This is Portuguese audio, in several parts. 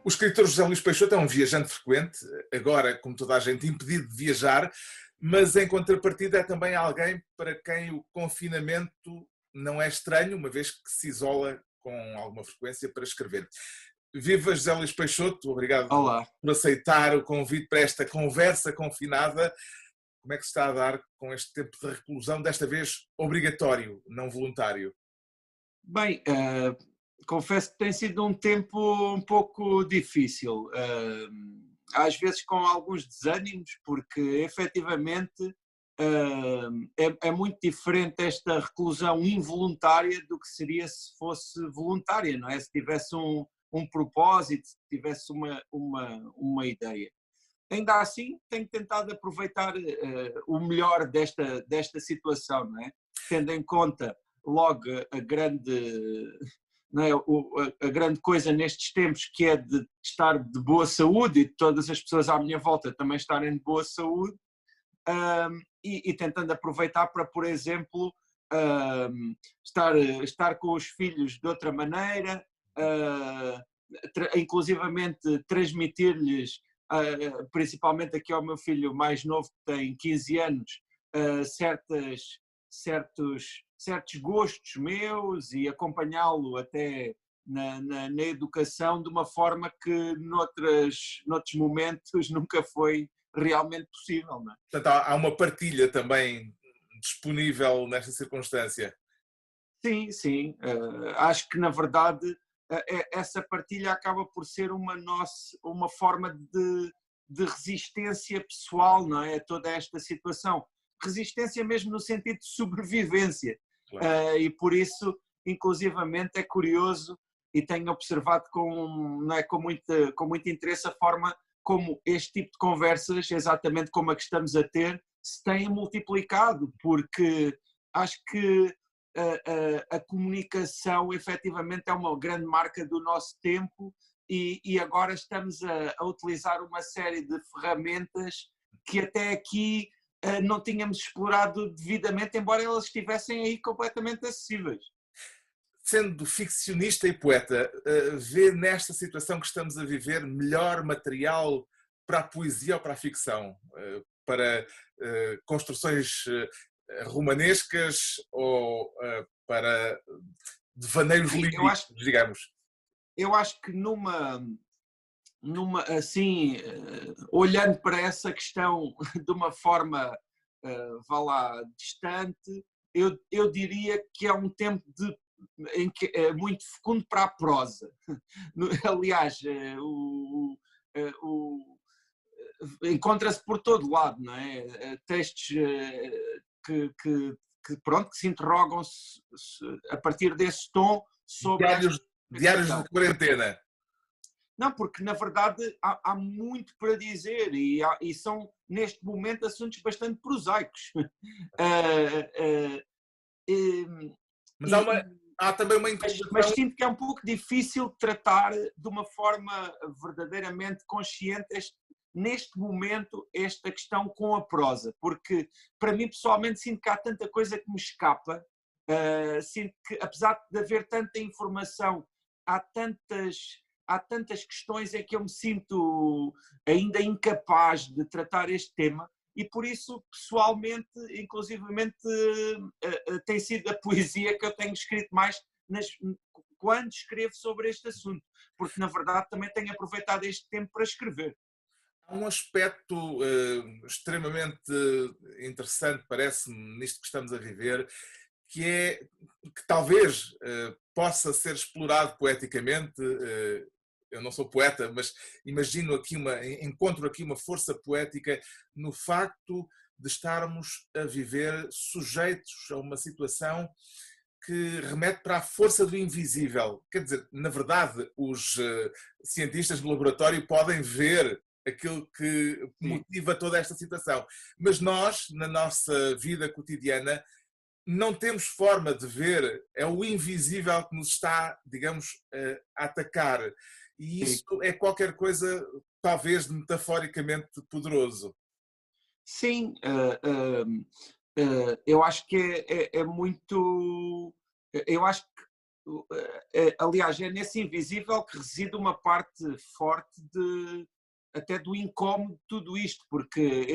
O escritor José Luís Peixoto é um viajante frequente, agora, como toda a gente, impedido de viajar, mas em contrapartida é também alguém para quem o confinamento não é estranho, uma vez que se isola com alguma frequência para escrever. Viva José Luís Peixoto, obrigado Olá. por aceitar o convite para esta conversa confinada. Como é que se está a dar com este tempo de reclusão, desta vez obrigatório, não voluntário? Bem, confesso que tem sido um tempo um pouco difícil, às vezes com alguns desânimos, porque efetivamente é muito diferente esta reclusão involuntária do que seria se fosse voluntária, não é? Se tivesse um propósito, se tivesse uma ideia. Ainda assim, tenho tentado aproveitar o melhor desta situação, não é? Tendo em conta logo a grande, não é? A grande coisa nestes tempos, que é de estar de boa saúde e de todas as pessoas à minha volta também estarem de boa saúde, e tentando aproveitar para, por exemplo, estar com os filhos de outra maneira, inclusivamente transmitir-lhes, principalmente aqui ao meu filho mais novo, que tem 15 anos, certos gostos meus, e acompanhá-lo até na educação de uma forma que noutros momentos nunca foi realmente possível, não é? Portanto, há uma partilha também disponível nesta circunstância. Sim, sim. Acho que, na verdade, essa partilha acaba por ser uma forma de resistência pessoal, não é? A toda esta situação. Resistência mesmo no sentido de sobrevivência. Claro. E por isso, inclusivamente, é curioso, e tenho observado não é, com muito interesse a forma como este tipo de conversas, exatamente como a que estamos a ter, se têm multiplicado, porque acho que a comunicação efetivamente é uma grande marca do nosso tempo, e agora estamos a utilizar uma série de ferramentas que até aqui não tínhamos explorado devidamente, embora elas estivessem aí completamente acessíveis. Sendo ficcionista e poeta, vê nesta situação que estamos a viver melhor material para a poesia ou para a ficção? Para construções romanescas ou para devaneios Sim, eu acho, líricos, digamos? eu acho que assim, olhando para essa questão de uma forma, vá lá, distante, eu diria que é um tempo em que é muito fecundo para a prosa. Aliás, encontra-se por todo lado, não é? Textos que, que, pronto, que se interrogam a partir desse tom sobre esta Diários de questão. quarentena. Não, porque na verdade há muito para dizer, e são neste momento assuntos bastante prosaicos. Uh, uh, Mas e, e, há também uma mas interpretação. sinto que é um pouco difícil tratar de uma forma verdadeiramente consciente neste momento esta questão com a prosa, porque para mim pessoalmente sinto que há tanta coisa que me escapa, sinto que apesar de haver tanta informação, há tantas questões em que eu me sinto ainda incapaz de tratar este tema, e por isso, pessoalmente, inclusivamente, tem sido a poesia que eu tenho escrito mais quando escrevo sobre este assunto, porque na verdade também tenho aproveitado este tempo para escrever. Há um aspecto extremamente interessante, parece-me, nisto que estamos a viver, que é que talvez possa ser explorado poeticamente. Eu não sou poeta, mas imagino encontro aqui uma força poética no facto de estarmos a viver sujeitos a uma situação que remete para a força do invisível. Quer dizer, na verdade, os cientistas do laboratório podem ver aquilo que Sim. motiva toda esta situação. Mas nós, na nossa vida cotidiana, não temos forma de ver, é o invisível que nos está, digamos, a atacar. E isso Sim. é qualquer coisa, talvez, de metaforicamente poderoso. Sim, eu acho que é muito. Eu acho que aliás, é nesse invisível que reside uma parte forte até do incómodo de tudo isto, porque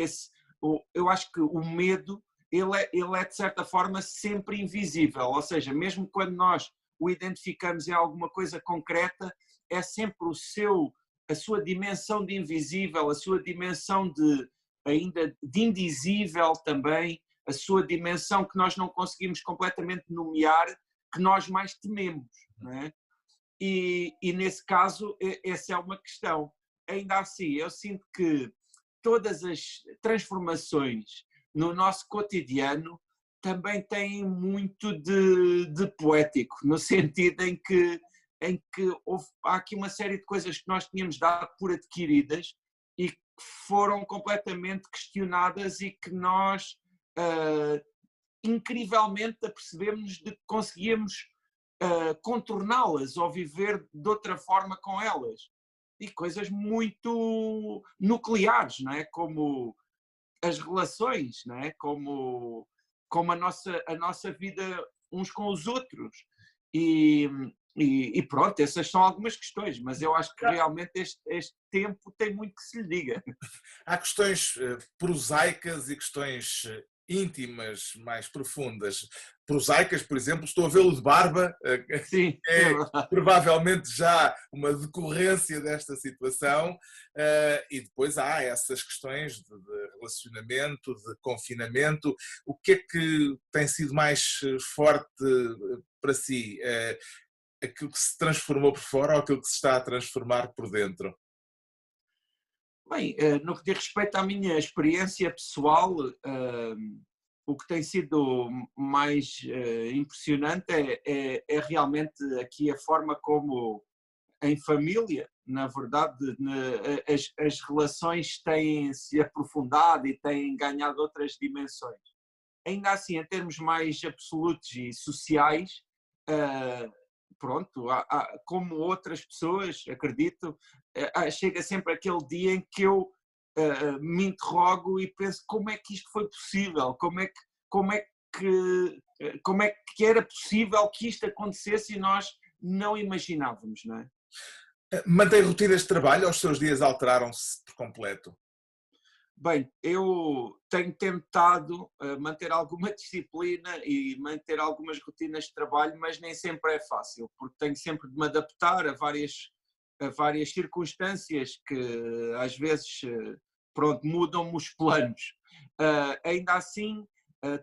eu acho que o medo ele é de certa forma sempre invisível, ou seja, mesmo quando nós o identificamos em alguma coisa concreta, é sempre a sua dimensão de invisível, a sua dimensão ainda de indizível também, a sua dimensão que nós não conseguimos completamente nomear, que nós mais tememos, não é? E nesse caso, essa é uma questão. Ainda assim, eu sinto que todas as transformações no nosso cotidiano também têm muito de poético, no sentido em que há aqui uma série de coisas que nós tínhamos dado por adquiridas e que foram completamente questionadas e que nós incrivelmente apercebemos de que conseguíamos contorná-las ou viver de outra forma com elas. E coisas muito nucleares, não é? Como as relações, não é? Como a nossa vida uns com os outros. E pronto, essas são algumas questões, mas eu acho que realmente este tempo tem muito que se lhe diga. Há questões prosaicas e questões íntimas, mais profundas. Prosaicas, por exemplo, estou a vê-lo de barba, Sim, é provavelmente já uma decorrência desta situação, e depois há essas questões de relacionamento, de confinamento. O que é que tem sido mais forte para si? Aquilo que se transformou por fora ou aquilo que se está a transformar por dentro? Bem, no que diz respeito à minha experiência pessoal, o que tem sido mais impressionante é realmente aqui a forma como em família, na verdade, as relações têm se aprofundado e têm ganhado outras dimensões. Ainda assim, em termos mais absolutos e sociais, pronto, como outras pessoas, acredito, chega sempre aquele dia em que eu me interrogo e penso como é que isto foi possível, como é que era possível que isto acontecesse e nós não imaginávamos, não é? Mantém rotinas de trabalho ou os seus dias alteraram-se por completo? Bem, eu tenho tentado manter alguma disciplina e manter algumas rotinas de trabalho, mas nem sempre é fácil, porque tenho sempre de me adaptar a várias circunstâncias que às vezes pronto, mudam-me os planos. Ainda assim,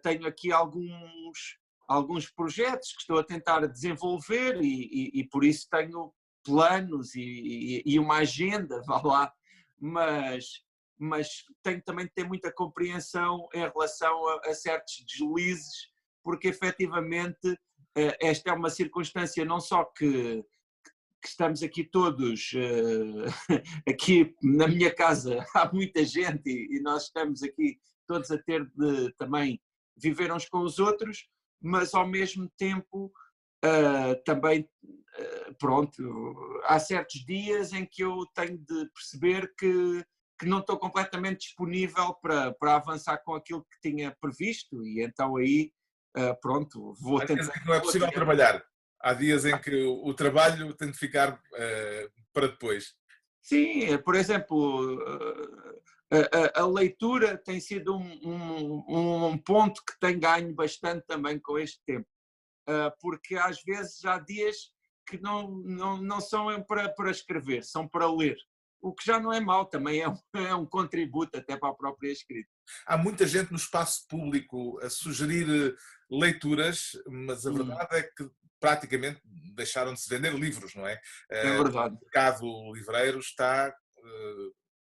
tenho aqui alguns projetos que estou a tentar desenvolver e por isso tenho planos e uma agenda, vá lá, mas tenho também de ter muita compreensão em relação a certos deslizes, porque efetivamente esta é uma circunstância não só que estamos aqui todos, aqui na minha casa há muita gente e nós estamos aqui todos a ter de também viver uns com os outros, mas ao mesmo tempo também, pronto, há certos dias em que eu tenho de perceber que não estou completamente disponível para avançar com aquilo que tinha previsto e então aí, pronto, vou Há dias tentar... em que não é possível trabalhar. Há dias em que o trabalho tem de ficar para depois. Sim, por exemplo, a leitura tem sido um ponto que tem ganho bastante também com este tempo, porque às vezes há dias que não são para escrever, são para ler, o que já não é mau, também é um contributo até para a própria escrita. Há muita gente no espaço público a sugerir leituras, mas a verdade é que praticamente deixaram de se vender livros, não é? É verdade. O mercado livreiro está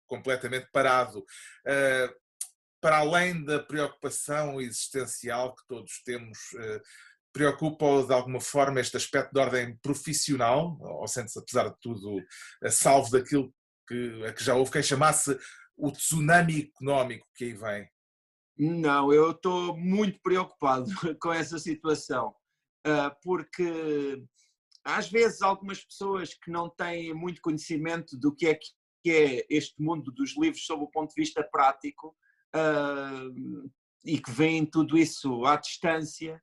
completamente parado. Para além da preocupação existencial que todos temos, preocupa-o de alguma forma este aspecto de ordem profissional, ou sente-se, apesar de tudo, a salvo daquilo a que já houve quem chamasse o tsunami económico que aí vem? Não, eu estou muito preocupado com essa situação, porque às vezes algumas pessoas que não têm muito conhecimento do que é este mundo dos livros sob o ponto de vista prático e que veem tudo isso à distância,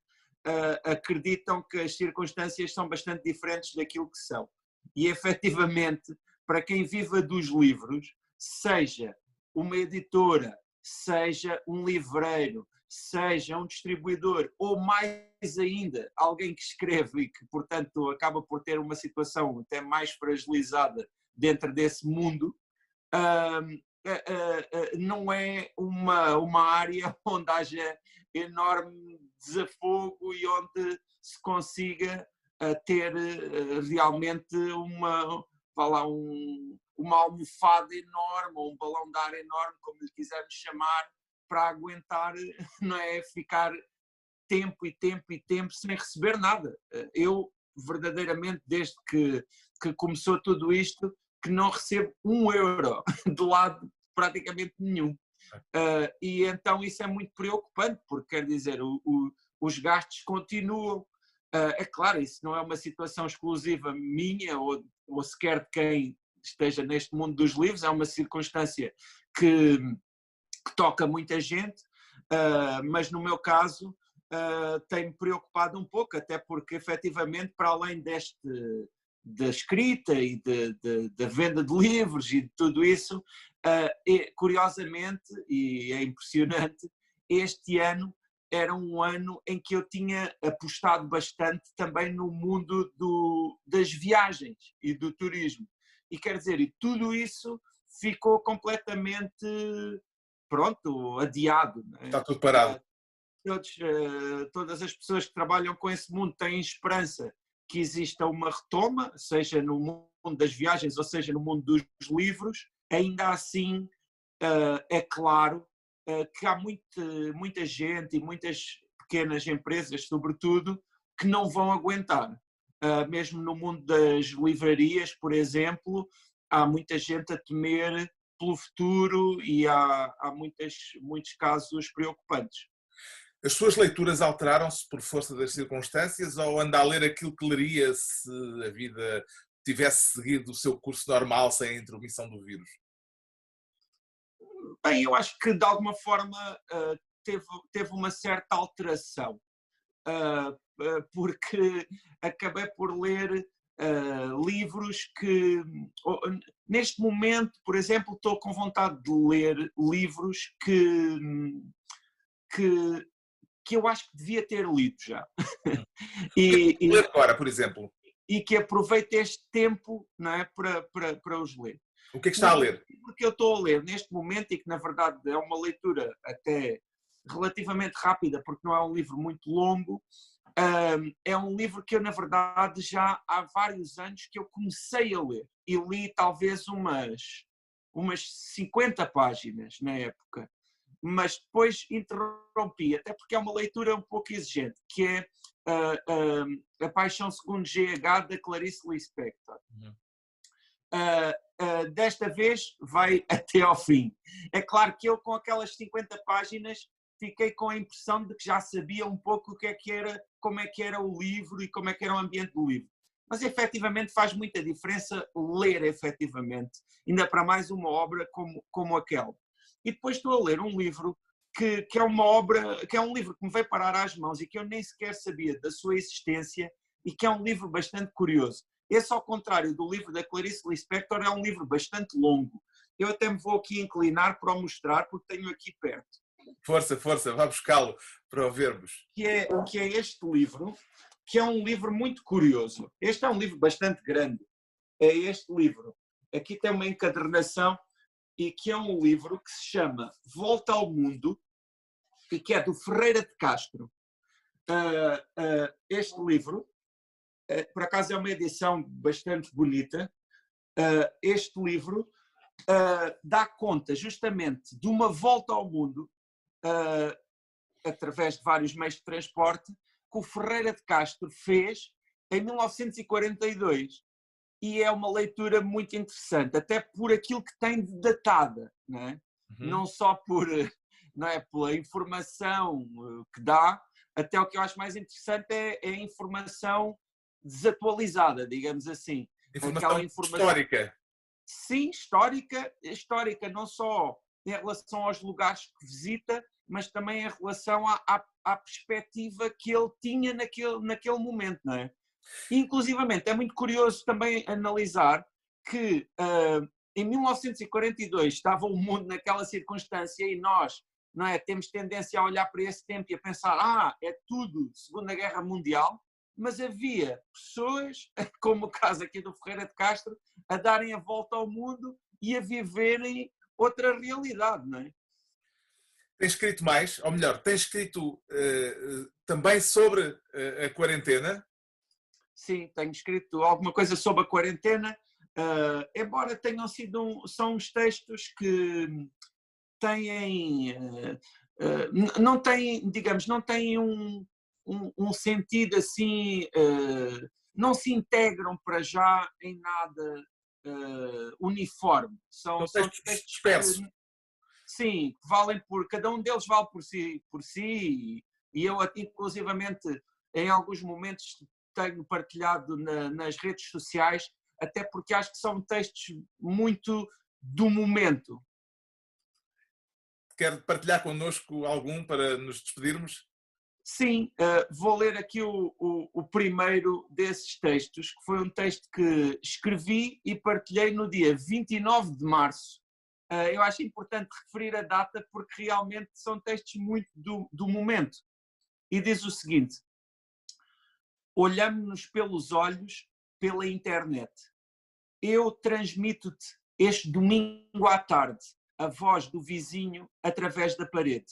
acreditam que as circunstâncias são bastante diferentes daquilo que são. E, efetivamente, para quem viva dos livros, seja uma editora, seja um livreiro, seja um distribuidor, ou mais ainda, alguém que escreve e que, portanto, acaba por ter uma situação até mais fragilizada dentro desse mundo, não é uma área onde haja enorme desafogo e onde se consiga ter realmente uma almofada enorme, ou um balão de ar enorme, como lhe quisermos chamar, para aguentar, não é, ficar tempo e tempo e tempo sem receber nada. Eu, verdadeiramente, desde que começou tudo isto, que não recebo €1 de lado praticamente nenhum. E então isso é muito preocupante, porque quer dizer, os gastos continuam. É claro, isso não é uma situação exclusiva minha ou sequer de quem esteja neste mundo dos livros, é uma circunstância que toca muita gente, mas no meu caso tem-me preocupado um pouco, até porque efetivamente, para além da escrita e da venda de livros e de tudo isso, curiosamente, e é impressionante, este ano era um ano em que eu tinha apostado bastante também no mundo das viagens e do turismo. E quer dizer, e tudo isso ficou completamente, pronto, adiado. Está tudo parado. Todas as pessoas que trabalham com esse mundo têm esperança que exista uma retoma, seja no mundo das viagens ou seja no mundo dos livros. Ainda assim, é claro que há muita gente e muitas pequenas empresas, sobretudo, que não vão aguentar. Mesmo no mundo das livrarias, por exemplo, há muita gente a temer pelo futuro e há muitos casos preocupantes. As suas leituras alteraram-se por força das circunstâncias ou anda a ler aquilo que leria se a vida tivesse seguido o seu curso normal sem a intromissão do vírus? Bem, eu acho que de alguma forma teve uma certa alteração, porque acabei por ler livros que, neste momento, por exemplo, estou com vontade de ler livros que eu acho que devia ter lido já. Ler agora, por exemplo. E que aproveite este tempo, não é, para os ler. O que é que está a ler? Porque eu estou a ler neste momento e que na verdade é uma leitura até relativamente rápida, porque não é um livro muito longo, é um livro que eu na verdade já há vários anos que eu comecei a ler e li talvez umas 50 páginas na época, mas depois interrompi, até porque é uma leitura um pouco exigente, que é A Paixão Segundo GH, da Clarice Lispector. Desta vez vai até ao fim. É claro que eu, com aquelas 50 páginas, fiquei com a impressão de que já sabia um pouco o que é que era, como é que era o livro e como é que era o ambiente do livro. Mas efetivamente faz muita diferença ler efetivamente, ainda para mais uma obra como aquela. E depois estou a ler um livro que é uma obra, que é um livro que me veio parar às mãos e que eu nem sequer sabia da sua existência e que é um livro bastante curioso. Esse, ao contrário do livro da Clarice Lispector, é um livro bastante longo. Eu até me vou aqui inclinar para o mostrar, porque tenho aqui perto. Força, força, vá buscá-lo para o vermos. Que é este livro, que é um livro muito curioso. Este é um livro bastante grande. É este livro. Aqui tem uma encadernação e que é um livro que se chama Volta ao Mundo e que é do Ferreira de Castro. Este livro, por acaso é uma edição bastante bonita. Este livro dá conta justamente de uma volta ao mundo através de vários meios de transporte que o Ferreira de Castro fez em 1942. E é uma leitura muito interessante, até por aquilo que tem de datada, não é? Não só não é, pela informação que dá, até o que eu acho mais interessante é a informação desatualizada, digamos assim. Informação histórica. Sim, histórica não só em relação aos lugares que visita, mas também em relação à perspectiva que ele tinha naquele momento, não é? E, inclusivamente, é muito curioso também analisar que em 1942 estava o mundo naquela circunstância e nós, não é, temos tendência a olhar para esse tempo e a pensar é tudo Segunda Guerra Mundial, mas havia pessoas, como o caso aqui do Ferreira de Castro, a darem a volta ao mundo e a viverem outra realidade, não é? Tem escrito mais, ou melhor, tem escrito também sobre a quarentena? Sim, tenho escrito alguma coisa sobre a quarentena, embora tenham sido são uns textos que têm, não têm, digamos, não têm um sentido assim, não se integram para já em nada uniforme. São São textos textos dispersos. que, sim, valem cada um deles vale por si e eu inclusivamente em alguns momentos tenho partilhado nas redes sociais, até porque acho que são textos muito do momento. Quer partilhar connosco algum para nos despedirmos? Sim, vou ler aqui o primeiro desses textos, que foi um texto que escrevi e partilhei no dia 29 de março. Eu acho importante referir a data porque realmente são textos muito do momento. E diz o seguinte: olhamos-nos pelos olhos pela internet. Eu transmito-te este domingo à tarde a voz do vizinho através da parede.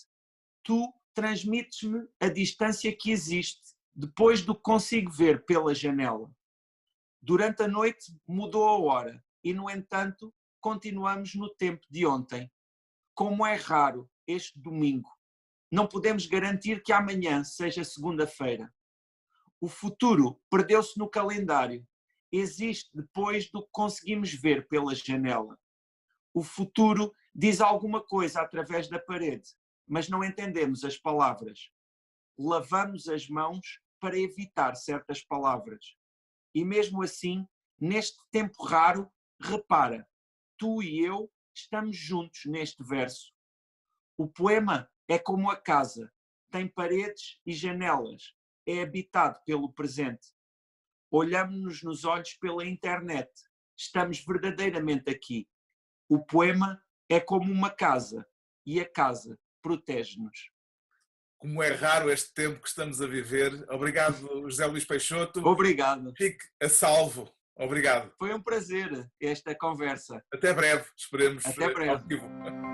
Tu transmites-me a distância que existe depois do que consigo ver pela janela. Durante a noite mudou a hora e, no entanto, continuamos no tempo de ontem. Como é raro este domingo. Não podemos garantir que amanhã seja segunda-feira. O futuro perdeu-se no calendário. Existe depois do que conseguimos ver pela janela. O futuro diz alguma coisa através da parede, mas não entendemos as palavras. Lavamos as mãos para evitar certas palavras. E mesmo assim, neste tempo raro, repara, tu e eu estamos juntos neste verso. O poema é como a casa, tem paredes e janelas, é habitado pelo presente. Olhamos-nos nos olhos pela internet, estamos verdadeiramente aqui. O poema é como uma casa e a casa protege-nos. Como é raro este tempo que estamos a viver. Obrigado, José Luís Peixoto. Obrigado. Fique a salvo. Obrigado. Foi um prazer esta conversa. Até breve, esperemos. Até breve. Ao vivo.